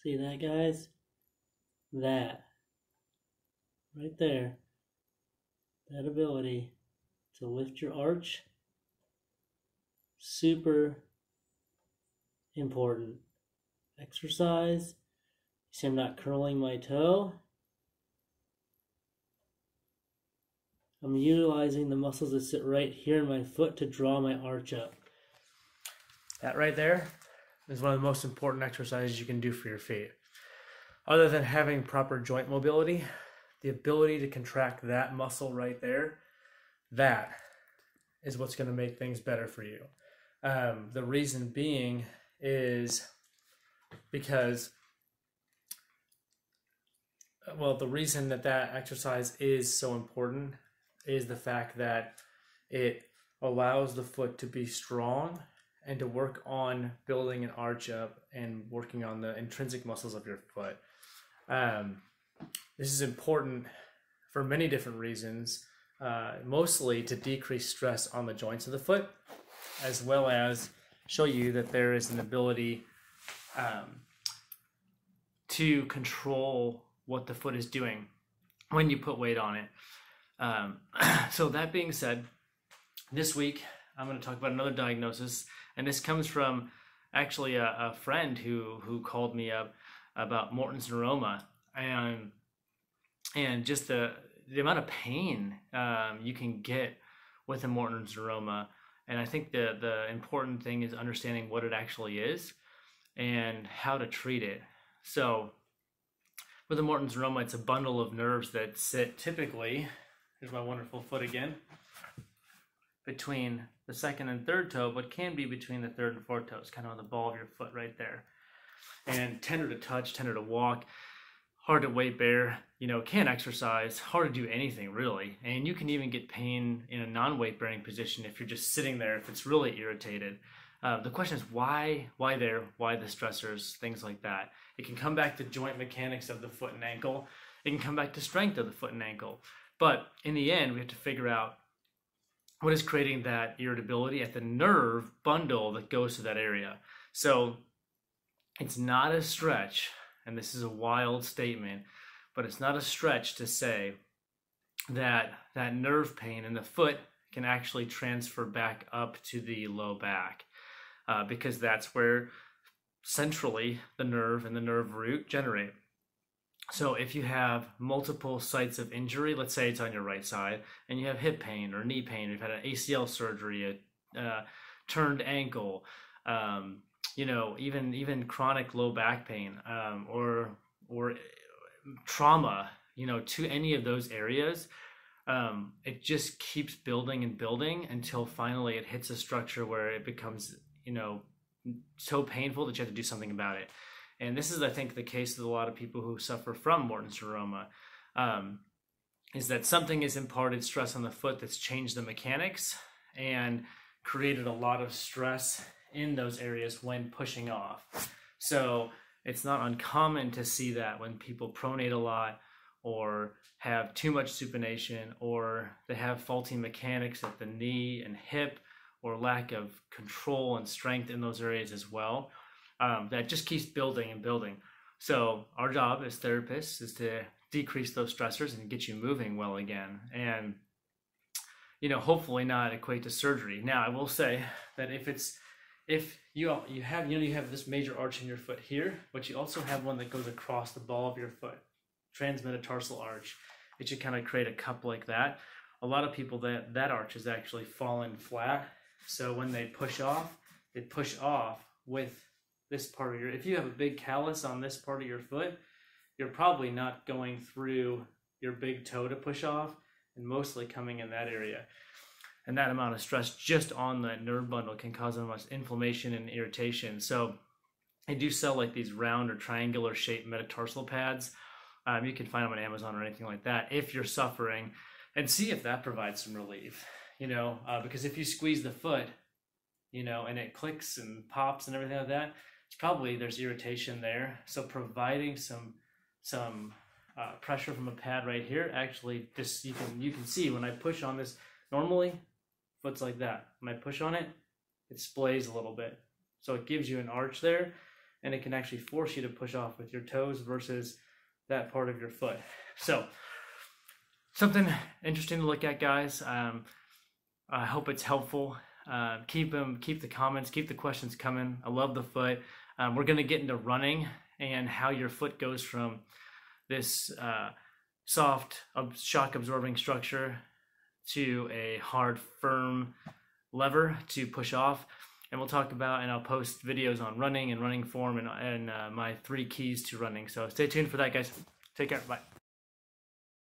See that, guys? That right there, that ability to lift your arch, super important. Exercise. See, I'm not curling my toe. I'm utilizing the muscles that sit right here in my foot to draw my arch up. That right there is one of the most important exercises you can do for your feet. Other than having proper joint mobility, the ability to contract that muscle right there, that is what's going to make things better for you. The reason being is because, well, the reason that that exercise is so important is the fact that it allows the foot to be strong and to work on building an arch up and working on the intrinsic muscles of your foot. This is important for many different reasons, mostly to decrease stress on the joints of the foot, as well as show you that there is an ability to control what the foot is doing when you put weight on it. So that being said, this week I'm going to talk about another diagnosis, and this comes from actually a friend who called me up about Morton's neuroma, and just the amount of pain you can get with a Morton's neuroma. And I think the important thing is understanding what it actually is and how to treat it. So with a Morton's neuroma, it's a bundle of nerves that sit typically, here's my wonderful foot again, between the second and third toe, but can be between the third and fourth toes, kind of on the ball of your foot right there. And tender to touch, tender to walk, hard to weight bear, can't exercise, hard to do anything really. And you can even get pain in a non-weight bearing position if you're just sitting there, if it's really irritated. The question is why there, why the stressors, things like that. It can come back to joint mechanics of the foot and ankle. It can come back to strength of the foot and ankle. But in the end, we have to figure out what is creating that irritability at the nerve bundle that goes to that area. So it's not a stretch, and this is a wild statement, but it's not a stretch to say that that nerve pain in the foot can actually transfer back up to the low back, because that's where centrally the nerve and the nerve root generate. So if you have multiple sites of injury, let's say it's on your right side, and you have hip pain or knee pain, you've had an ACL surgery, a turned ankle, even chronic low back pain, or trauma, to any of those areas, it just keeps building and building until finally it hits a structure where it becomes, so painful that you have to do something about it. And this is, I think, the case with a lot of people who suffer from Morton's neuroma, is that something has imparted stress on the foot that's changed the mechanics and created a lot of stress in those areas when pushing off. So it's not uncommon to see that when people pronate a lot or have too much supination, or they have faulty mechanics at the knee and hip, or lack of control and strength in those areas as well. That just keeps building and building. So our job as therapists is to decrease those stressors and get you moving well again, and hopefully not equate to surgery. Now I will say that if you have this major arch in your foot here, but you also have one that goes across the ball of your foot, transmetatarsal arch, it should kind of create a cup like that. A lot of people, that arch is actually fallen flat, so when they push off with this part of if you have a big callus on this part of your foot, you're probably not going through your big toe to push off, and mostly coming in that area. And that amount of stress just on that nerve bundle can cause so much inflammation and irritation. So I do sell like these round or triangular shaped metatarsal pads. You can find them on Amazon or anything like that if you're suffering, and see if that provides some relief, because if you squeeze the foot, and it clicks and pops and everything like that, it's probably there's irritation there. So providing some pressure from a pad right here, actually just you can see when I push on this, normally foot's like that. When I push on it, it splays a little bit. So it gives you an arch there, and it can actually force you to push off with your toes versus that part of your foot. So something interesting to look at, guys. I hope it's helpful. Keep the comments, keep the questions coming. I love the foot. We're going to get into running and how your foot goes from this soft shock absorbing structure to a hard, firm lever to push off. And we'll talk about, and I'll post videos on running and running form and my 3 keys to running. So stay tuned for that, guys. Take care. Bye.